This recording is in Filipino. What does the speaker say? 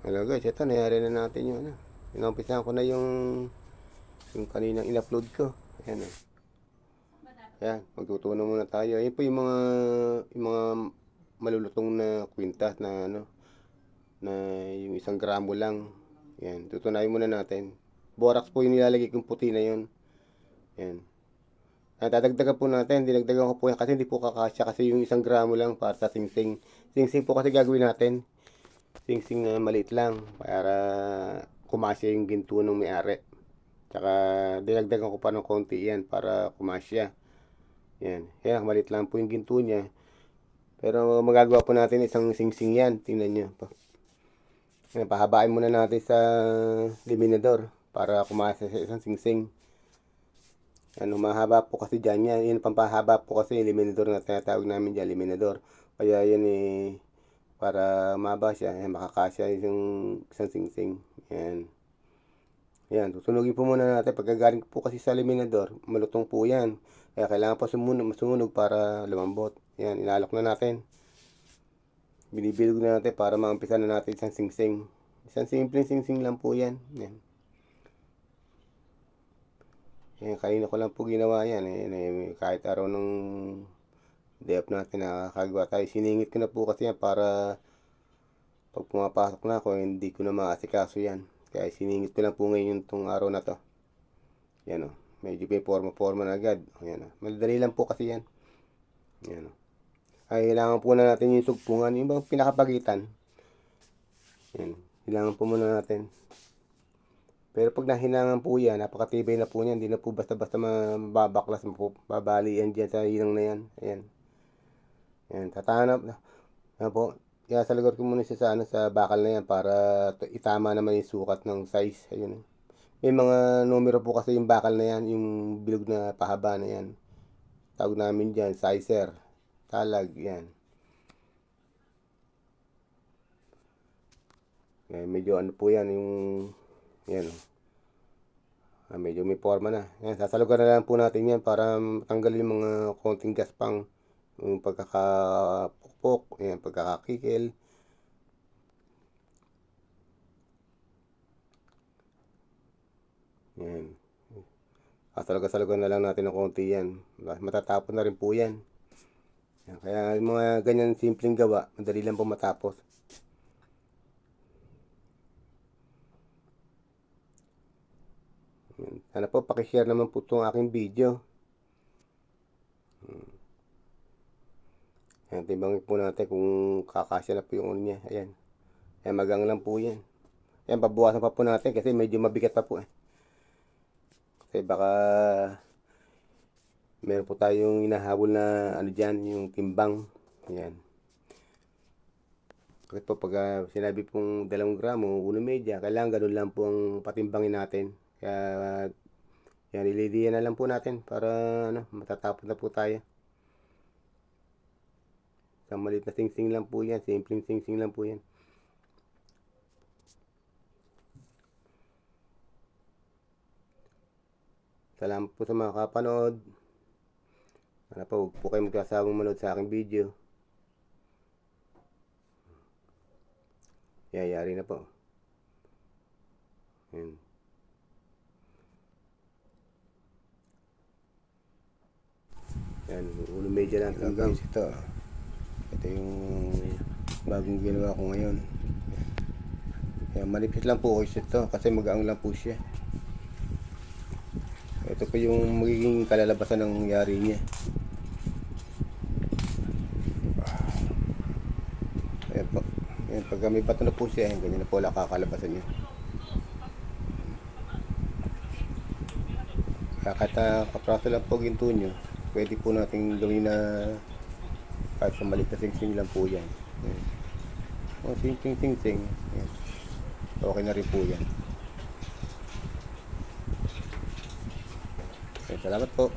Hello guys, ito nangyari na natin yung ano. Inumpisahan ko na yung kaninang in-upload ko. Ayan o. Ayan, magtutunan muna tayo. Ayan po yung mga malulutong na kwintas na ano, na yung 1 gramo lang. Ayan, tutunayin muna natin. Borax po yung nilalagay kong puti na yun. Ayan. Ayan, dadagdagan po natin. Dinagdagan ko po yan kasi hindi po kakasya kasi yung 1 gramo lang para sa singsing. Singsing po kasi gagawin natin. Singsing na maliit lang para kumasya yung ginto ng may-ari. Tsaka dinagdagan ko pa ng konti yan para kumasya. Yan. Yan, maliit lang po yung ginto niya. Pero magagawa po natin isang singsing yan. Tingnan nyo. Yan, pahabain muna natin sa liminador para kumasya sa isang singsing. Ano, mahaba po kasi dyan yan. Yan, pampahaba po kasi yung liminador na tinatawag namin dyan, liminador. Kaya yan para maba siya, ayan, makakasya yung isang singsing. Yan. Yan, tutunugin po muna natin. Pagkagaling po kasi sa liminador, malutong po yan. Kaya kailangan po masunog para lumambot. Yan, inalok na natin. Binibilog na natin para maumpisa na natin isang singsing. Isang simpleng singsing lang po yan. Yan. Yan, kanina ko lang po ginawa yan. Kahit araw ng day off natin nakakagawa tayo. Siningit ko na po kasi yan para pag pumapasok na ako, hindi ko na maasikaso yan. Kaya siningit ko lang po ngayon itong araw na to. Yan o. Medyo may forma-forma na agad. Yan o. Madali lang po kasi yan. Yan o. Ay, kailangan po na natin yung sugpungan. Yung bang pinakapagitan. Yan. Kailangan po muna natin. Pero pag nahinangan po yan, napakatibay na po yan. Hindi na po basta-basta mababaklas. Babalian dyan sa hinang na yan. Ayan. Yan. Tatanap na. Yan po. Kaya sa lugar ko muna siya sa bakal na yan para itama naman yung sukat ng size. Ayun. May mga numero po kasi yung bakal na yan, yung bilog na pahaba na yan. Tawag namin dyan, sizer, talag, yan. Medyo ano po yan, yung, yan. Medyo may forma na. Yan, sasalugan na lang po natin yan para matanggal yung mga konting gaspang. Yung pagkakapukpok, yan, pagkakakikil. Yan. Salugan na lang natin ng konti yan. Matatapos na rin po yan. Yan. Kaya mga ganyan simpleng gawa, madali lang po matapos. Yan. Sana po pakishare naman po itong aking video. Yan, timbangin po natin kung kakasya na po yung niya. Ayan. Ayan, magang lang po yan. Ayan, pabuwasan pa po natin kasi medyo mabigat pa po eh. Kasi baka meron po tayong inahabol na ano dyan, yung timbang. Ayan. Kasi po pag sinabi pong 2 gramo, 1.5, kailangan ganun lang po ang patimbangin natin. Kaya yan, ilidiyan na lang po natin para ano, matatapos na po tayo. Isang maliit na singsing lang po yan. Simpleng singsing lang po yan. Salamat po sa mga kapanood. Sana po huwag po kayo magkasawang manood sa aking video. Yayari na po. Yan. Yan, 1.5 lang hanggang ito. Ito yung bagong ginawa ko ngayon. Yan, manipis lang po ito kasi magaang lang po siya. Ito po yung magiging kalalabasan ng yari niya. Ayan po. Ayan, pag may bato na po siya, ganyan na po lang kakalabasan niya. Kaya kahit kapraso lang po ginto nyo, pwede po natin gawin na kahit sa maliit na singsing lang po yan. O sing-sing-sing-sing. Okay na rin po yan. Salamat po.